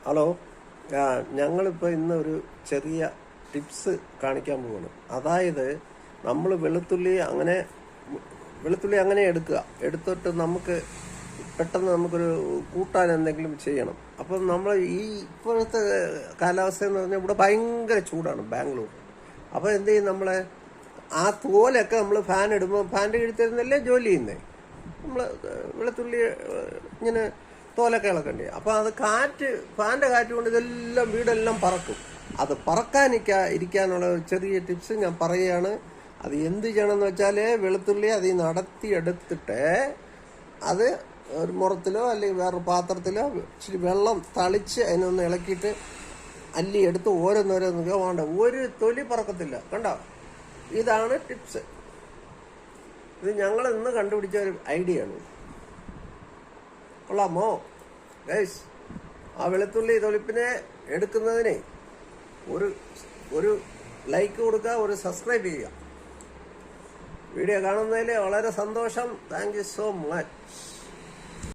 Hello, ഞങ്ങളിപ്പോൾ ഇന്ന് ഒരു ചെറിയ ടിപ്സ് കാണിക്കാൻ പോവാണ്. അതായത് നമ്മൾ വെളുത്തുള്ളി അങ്ങനെ എടുത്തിട്ട് നമുക്ക് പെട്ടെന്ന് നമുക്കൊരു കൂട്ടാൻ എന്തെങ്കിലും ചെയ്യണം. അപ്പം നമ്മൾ ഈ ഇപ്പോഴത്തെ കാലാവസ്ഥ എന്ന് പറഞ്ഞാൽ ഇവിടെ ഭയങ്കര ചൂടാണ് ബാംഗ്ലൂർ. അപ്പോൾ എന്ത് ചെയ്യും, നമ്മളെ ആ തോലൊക്കെ നമ്മൾ ഫാൻ ഇടുമ്പോൾ ഫാൻ്റെ കീഴ്ത്തരുന്നല്ലേ ജോലി ചെയ്യുന്നത്. നമ്മൾ വെളുത്തുള്ളി ഇങ്ങനെ തോലൊക്കെ ഇളക്കണ്ടേ. അപ്പോൾ അത് ഫാൻ്റെ കാറ്റ് കൊണ്ട് ഇതെല്ലാം വീടെല്ലാം പറക്കും. അത് ഇരിക്കാനുള്ള ഒരു ചെറിയ ടിപ്സ് ഞാൻ പറയുകയാണ്. അത് എന്ത് ചെയ്യണമെന്ന് വെച്ചാൽ, വെളുത്തുള്ളി അതിൽ നിന്ന് അടർത്തിയെടുത്തിട്ട് അത് ഒരു മുറത്തിലോ അല്ലെങ്കിൽ വേറൊരു പാത്രത്തിലോ ഇച്ചിരി വെള്ളം തളിച്ച് അതിനൊന്ന് ഇളക്കിയിട്ട് അല്ലി എടുത്ത് ഓരോന്നോരോന്ന് വേണ്ട, ഒരു തൊലി പറക്കത്തില്ല. കണ്ടോ, ഇതാണ് ടിപ്സ്. ഇത് ഞങ്ങൾ ഇന്ന് കണ്ടുപിടിച്ച ഒരു ഐഡിയ ആണ്. കൊള്ളാമോ ഗൈസ്? ആ വെളുത്തുള്ളി തൊലിപ്പിനെ എടുക്കുന്നതിന് ഒരു ലൈക്ക് കൊടുക്കുക, ഒരു സബ്സ്ക്രൈബ് ചെയ്യുക. വീഡിയോ കാണുന്നതിൽ വളരെ സന്തോഷം. Thank you so much.